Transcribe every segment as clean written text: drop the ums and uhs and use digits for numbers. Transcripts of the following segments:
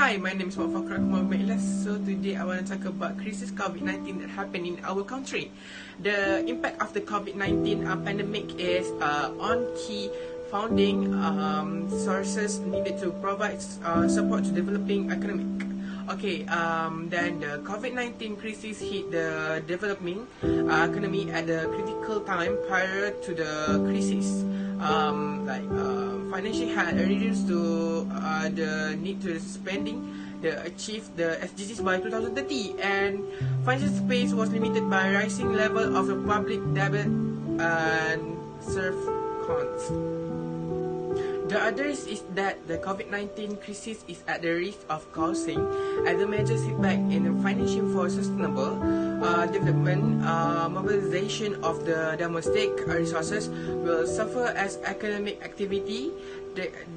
Hi, my name is Mafakra Kumar. So today I want to talk about crisis COVID-19 that happened in our country. The impact of the COVID-19 pandemic is on key founding sources needed to provide support to developing economic. Then the COVID-19 crisis hit the developing economy at a critical time prior to the crisis. Financial had reduced to the need to spending to achieve the SDGs by 2030, and financial space was limited by rising level of the public debt and serve cons. The others is that the COVID-19 crisis is at the risk of causing a major setback in the financing for sustainable development. Mobilization of the domestic resources will suffer as economic activity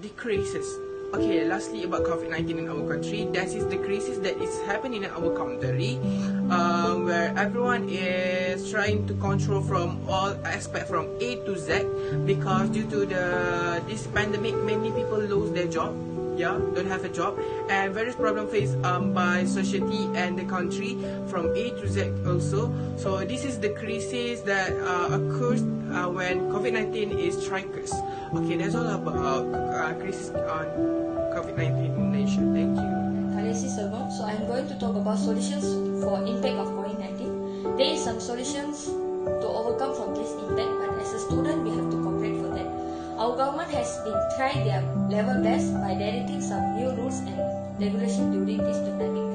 decreases. Lastly about COVID-19 in our country, that is the crisis that is happening in our country, where everyone is trying to control from all aspects from A to Z, because due to this pandemic, many people lose their job, don't have a job, and various problems faced by society and the country from A to Z also. So this is the crisis that occurs when COVID-19 is strikes. That's all about crisis on COVID-19 in Malaysia. Thank you. So I'm going to talk about solutions for impact of COVID-19. There is some solutions to overcome from this impact, but as a student we have to cooperate for that. Our government has been trying their level best by directing some new rules and regulations during this pandemic.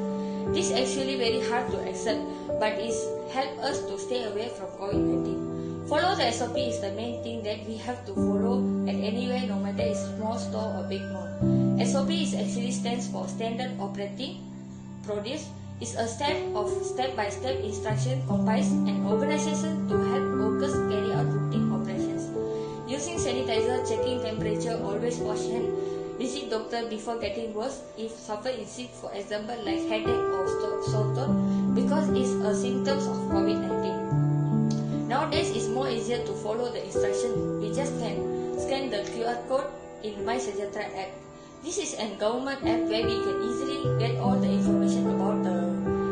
This is actually very hard to accept, but it helps us to stay away from COVID-19. Follow the SOP is the main thing that we have to follow at anywhere, no matter it's small store or big mall. SOP is actually stands for Standard Operating Procedures. It's a step-by-step instruction compiled an organization to help workers carry out routine operations. Using sanitizer, checking temperature, always wash hand, visit doctor before getting worse if suffer in sick, for example like headache or sore throat, because it's a symptoms of COVID-19. Nowadays it's more easier to follow the instruction. We just can scan the QR code in My Sejahtera app. This is a government app where we can easily get all the information about the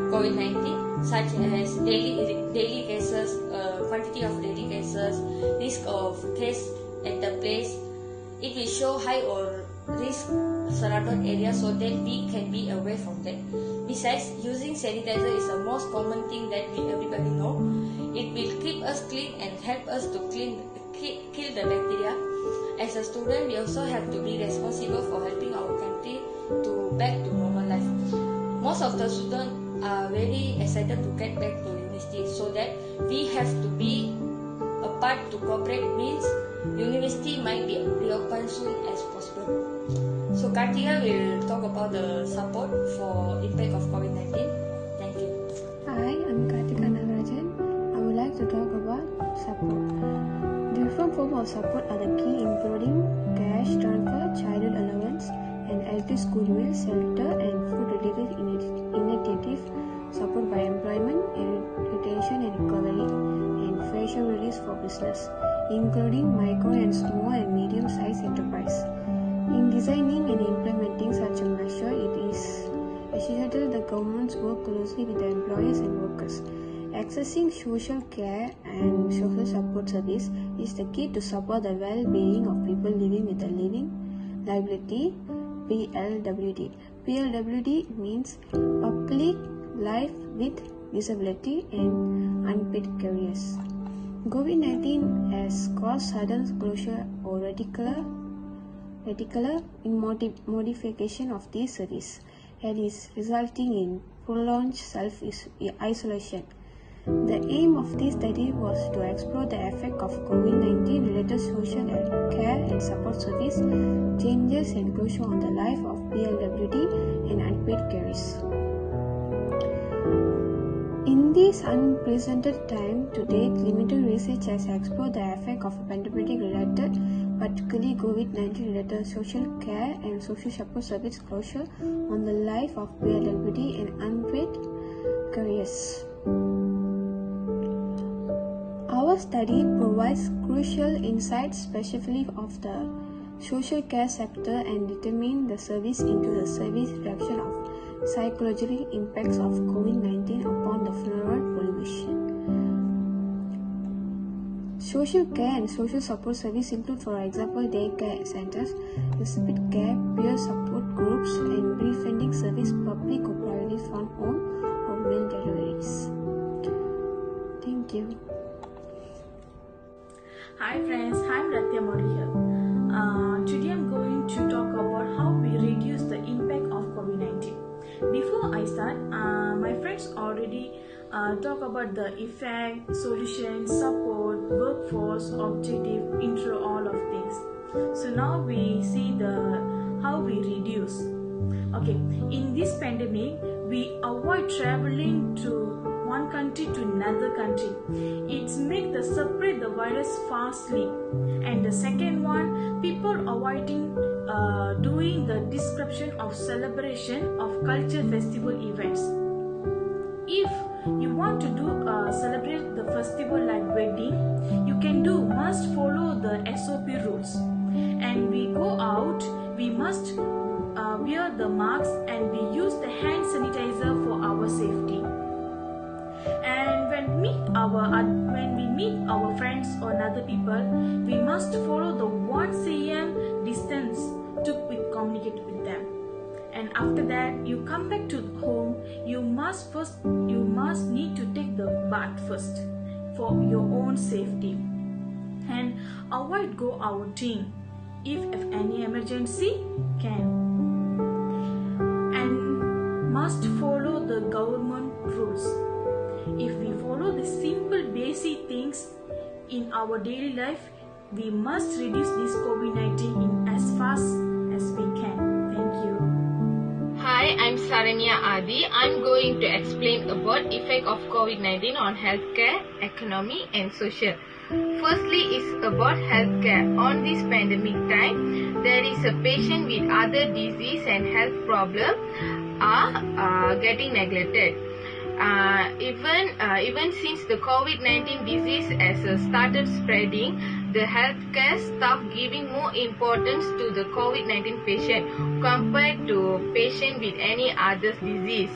COVID-19, such as daily cases, quantity of daily cases, risk of case at the place. It will show high or risk surrounded area, so that we can be away from that. Besides, using sanitizer is the most common thing that everybody know. It will keep us clean and help us to kill the bacteria. As a student, we also have to be responsible for helping our country to back to normal life. Most of the students are very excited to get back to university, so that we have to be a part to cooperate, means university might be reopened soon as possible. So Kartika will talk about the support for impact of COVID-19. Thank you. Hi, I'm Kartika Nagarajan. I would like to talk about support. Different forms of support are the key, including cash transfer, childhood allowance, and electric school meals, shelter, and food-related initiative, support by employment, retention and recovery, and financial release for business, including micro and small and medium-sized enterprise. In designing and implementing such a measure, it is essential the governments work closely with the employers and workers. Accessing social care and social support service is the key to support the well-being of people living with a living disability, PLWD. PLWD means Public Life with Disability and Unpaid Careers. COVID-19 has caused sudden closure or radical modification of this service, and is resulting in prolonged self-isolation. The aim of this study was to explore the effect of COVID-19 related social care and support service changes and closure on the life of PLWD and unpaid carers. In this unprecedented time, to date, limited research has explored the effect of pandemic-related, particularly COVID-19 related social care and social support service closure on the life of PLWD and unpaid carers. Our study provides crucial insights specifically of the social care sector and determine the service into the service reduction of psychological impacts of COVID-19 upon the fluoride pollution. Social care and social support service include, for example, daycare centers, respite care, peer support groups, and refunding service, public or private from home or meal deliveries. Thank you. Hi friends, I'm Ratya Mori here. Today I'm going to talk about how we reduce the impact of COVID-19. Before I start, my friends already talk about the effect, solution, support, workforce, objective, intro, all of things. So now we see how we reduce. Okay, in this pandemic, we avoid traveling to one country to another country. It's make the separate the virus fastly. And the second one, people avoiding doing the description of celebration of culture festival events. If you want to do celebrate the festival like wedding, you can must follow the SOP rules. And we go out, we must wear the masks and we use the hand sanitizer for our safety. And when we meet our friends or other people, we must follow the 1 cm distance to communicate with them. And after that, you come back to home, you must need to take the bath first for your own safety. And avoid go outing if any emergency can. And must follow the government rules. If we follow the simple basic things in our daily life, we must reduce this COVID-19 in as fast as we can. Thank you. Hi, I'm Saranya Adi. I'm going to explain about effect of COVID-19 on healthcare, economy and social. Firstly is about healthcare. On this pandemic time, there is a patient with other disease and health problem are getting neglected. Even since the COVID-19 disease has started spreading, the healthcare staff giving more importance to the COVID-19 patient compared to patient with any other disease.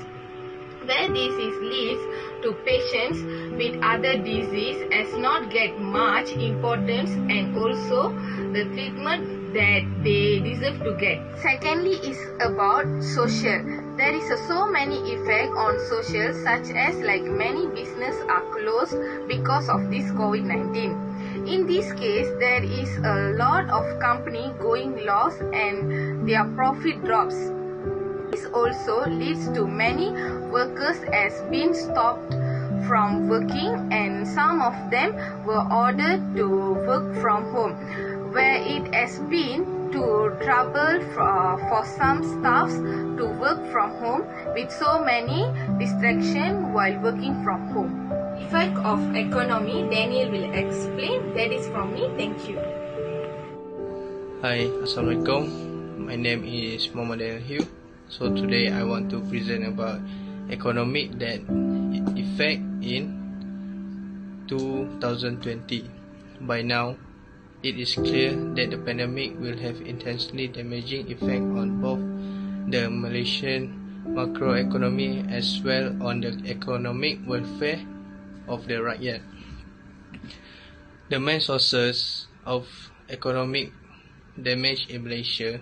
Where this leads to patients with other disease as not get much importance and also the treatment that they deserve to get. Secondly is about social. There is so many effects on social, such as like many businesses are closed because of this COVID-19. In this case, there is a lot of company going loss and their profit drops. This also leads to many workers as being stopped from working and some of them were ordered to work from home, where it has been to trouble for some staffs to work from home with so many distractions while working from home. Effect of economy, Daniel will explain. That is from me. Thank you. Hi, Assalamualaikum. My name is Muhammad Al-Hiu. So today I want to present about economic that effect in 2020. By now, it is clear that the pandemic will have intensely damaging effect on both the Malaysian macroeconomy as well on the economic welfare of the rakyat. The main sources of economic damage in Malaysia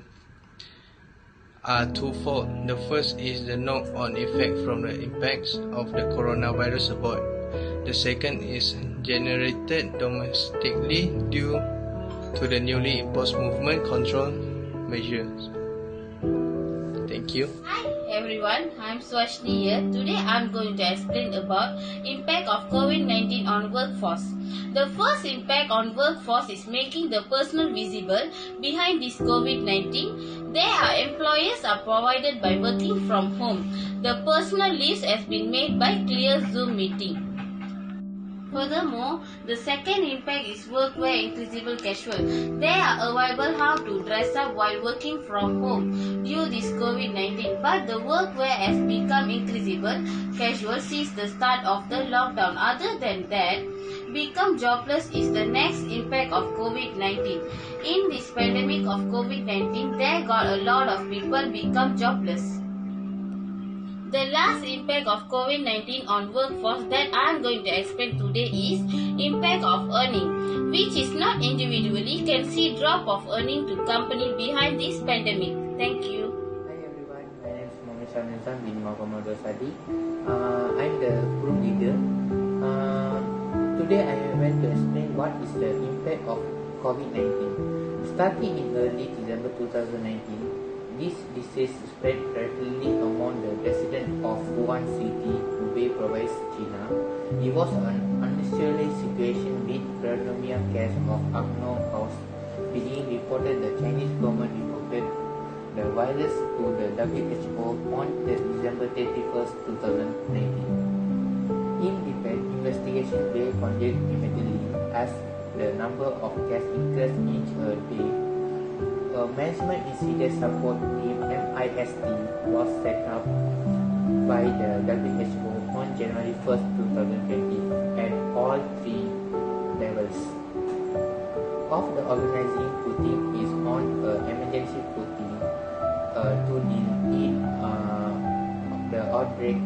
are twofold. The first is the knock-on effect from the impacts of the coronavirus abroad. The second is generated domestically due to the newly imposed movement control measures. Thank you. Hi everyone, I'm Swashni here. Today I'm going to explain about impact of COVID-19 on workforce. The first impact on workforce is making the personnel visible behind this COVID-19. Their employers are provided by working from home. The personal leaves has been made by clear Zoom meeting. Furthermore, the second impact is workwear increasable casual. They are available how to dress up while working from home due to this COVID-19. But the workwear has become increasable casual since the start of the lockdown. Other than that, become jobless is the next impact of COVID-19. In this pandemic of COVID-19, there got a lot of people become jobless. The last impact of COVID-19 on workforce that I am going to explain today is impact of earning, which is not individually can see drop of earning to company behind this pandemic. Thank you. Hi everyone, my name is Mohammed Shamizan bin Muhammad Sadi. I'm the group leader. Today I want to explain what is the impact of COVID-19. Starting in early December 2019, this disease spread rapidly among the residents of Wuhan City, Hubei Province, China. It was an unusual situation with pneumonia case of unknown cause being reported. The Chinese government reported the virus to the WHO on December 31st, 2019. In effect, investigation were conducted immediately as the number of cases increased each day. A management incident support team (MIST) was set up by the WHO on January 1st, 2020 at all three levels. Of the organizing footing is on emergency footing to deal with the outbreak,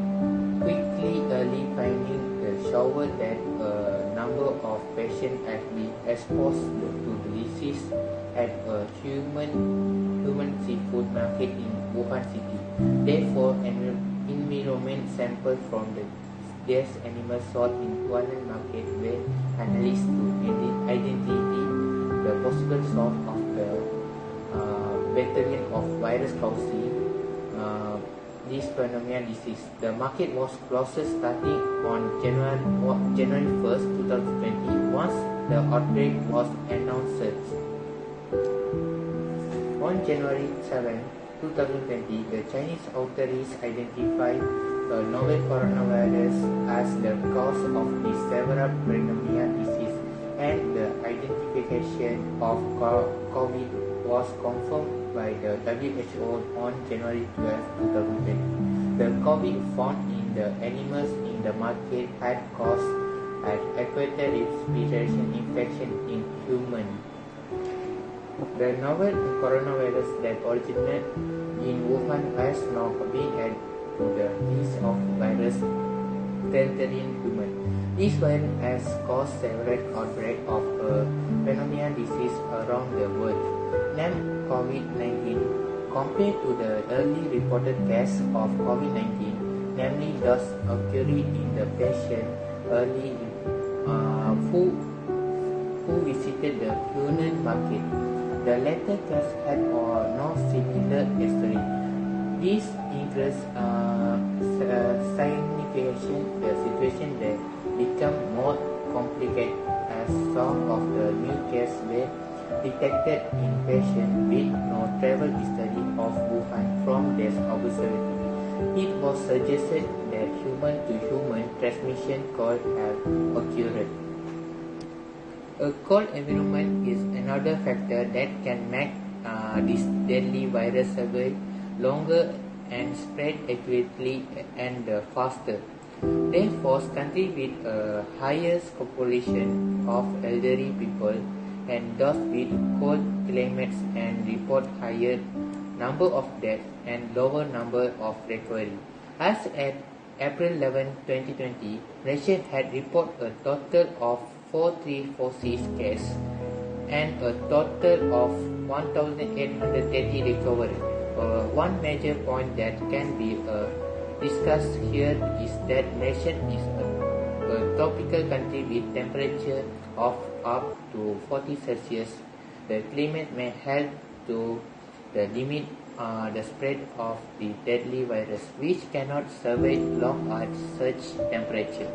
quickly early finding the shower that a number of patients had been exposed to the disease at a human seafood market in Wuhan City. Therefore, environment samples from these animals sold in Wuhan market were analyzed to identify the possible source of the bacterium of virus causing this pneumonia disease. The market was closed starting on January 1st, 2020 once the outbreak was announced. On January 7, 2020, the Chinese authorities identified a novel coronavirus as the cause of the several pneumonia disease, and the identification of COVID was confirmed by the WHO on January 12, 2020. The COVID found in the animals in the market had caused an acquired respiratory infection in humans. The novel coronavirus that originated in Wuhan has now been added to the list of virus threatening humans. This virus has caused several outbreaks of pneumonia disease around the world. Named COVID-19, compared to the early reported cases of COVID-19, namely those occurring in the patient early who visited the Hunan market. The latter case had no similar history. This increase signification the situation that become more complicated as some of the new cases were detected in patients with no travel history of Wuhan from this observatory. It was suggested that human-to-human transmission could have occurred. A cold environment is another factor that can make this deadly virus survive longer and spread accurately and faster. Therefore, countries with a higher population of elderly people and those with cold climates and report higher number of deaths and lower number of recovery. As at April 11, 2020, Malaysia had reported a total of 4,346 cases and a total of 1,830 recovery. One major point that can be discussed here is that Malaysia is a tropical country with temperature of up to 40 Celsius. The climate may help to limit the spread of the deadly virus, which cannot survive long at such temperature.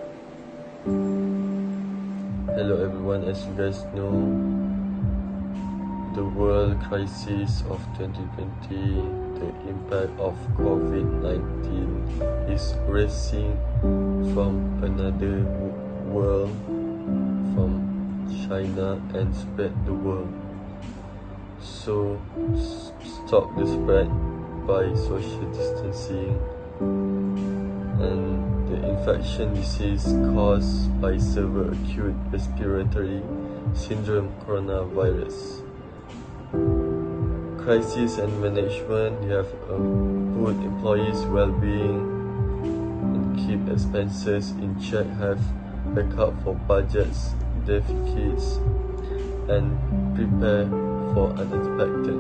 Hello everyone, as you guys know, the world crisis of 2020, the impact of COVID-19 is rising from another world, from China, and spread the world. So stop the spread by social distancing, and the infection disease caused by severe acute respiratory syndrome coronavirus. Crisis and management, you have put employees' well-being keep expenses in check, have backup for budgets, deficits, and prepare for unexpected.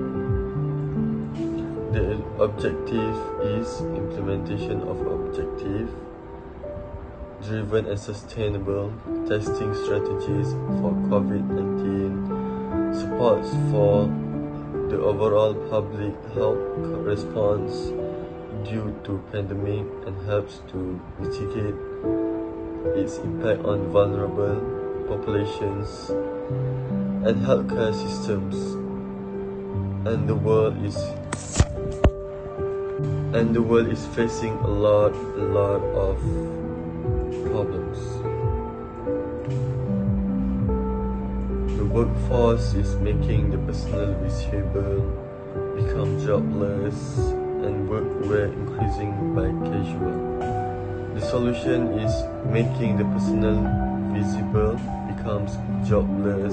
The objective is implementation of objective-driven and sustainable testing strategies for COVID-19, supports for the overall public health response due to pandemic, and helps to mitigate its impact on vulnerable populations and healthcare systems. And the world is facing a lot of problems. The workforce is making the personal visible become jobless and workwear increasing by casual. The solution is making the personal visible becomes jobless,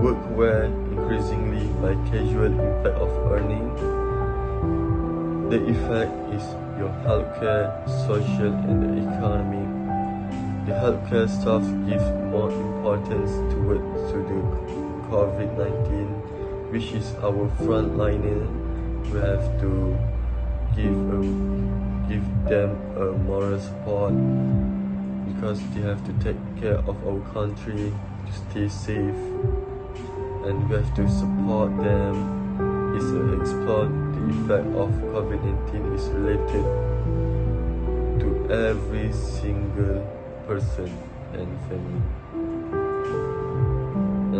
workwear increasingly by casual impact of earning. The effect is your healthcare, social and the economy. The healthcare staff give more importance to the COVID-19, which is our frontliner. We have to give them a moral support because they have to take care of our country to stay safe, and we have to support them. Is explore the effect of COVID-19 is related to every single person and family,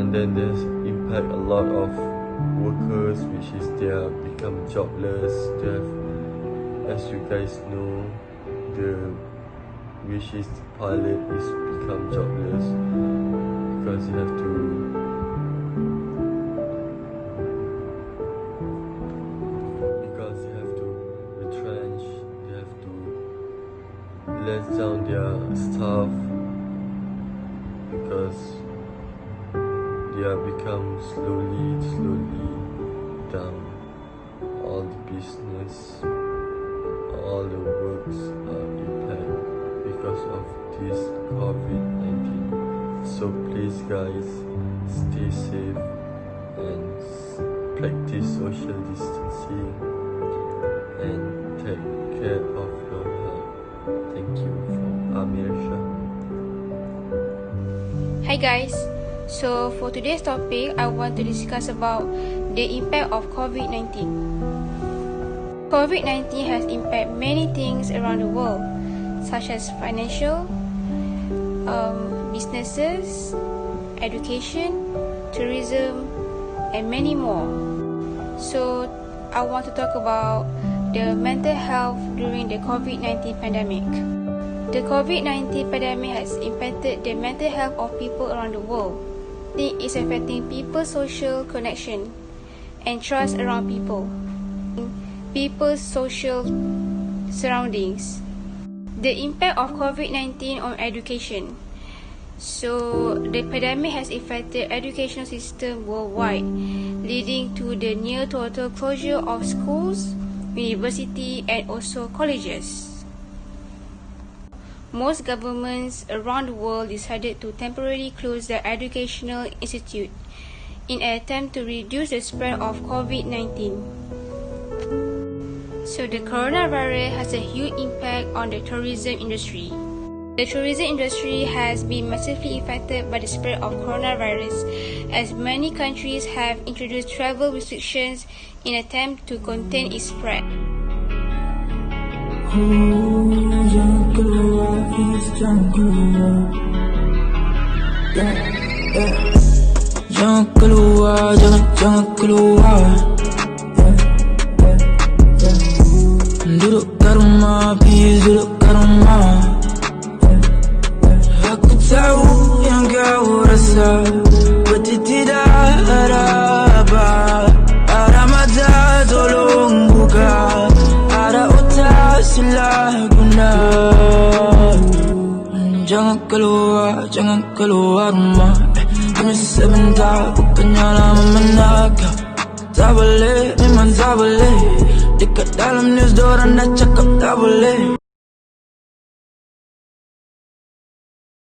and then there's impact a lot of workers, which is they are become jobless. They have, as you guys know, which is the pilot is become jobless because you have to retrench, they have to let down their staff because they are become slowly down. All the business, all the works are impaired because of this COVID-19. So please guys, stay safe and practice social distancing and take care of your health. Thank you from Amir Shah. Hi guys, so for today's topic, I want to discuss about the impact of COVID-19. COVID-19 has impacted many things around the world, such as financial, businesses, education, tourism, and many more. So I want to talk about the mental health during the COVID-19 pandemic. The COVID-19 pandemic has impacted the mental health of people around the world. It is affecting people's social connection and trust around people's social surroundings. The impact of COVID-19 on education. So the pandemic has affected educational system worldwide, leading to the near total closure of schools, university, and also colleges. Most governments around the world decided to temporarily close their educational institute in an attempt to reduce the spread of COVID-19. So the coronavirus has a huge impact on the tourism industry. The tourism industry has been massively affected by the spread of coronavirus, as many countries have introduced travel restrictions in an attempt to contain its spread. Jangan keluar, jangan keluar. Duduk kat rumah, please duduk kat rumah. Aku tahu yang kau rasa, berarti tidak ada apa. Ada mata tolong buka, ada otak sila guna. Jangan keluar rumah. Hanya sebentar, bukannya lama menakar. Tak boleh, memang tak boleh. Dekat dalam news dorang dah cakap tak boleh.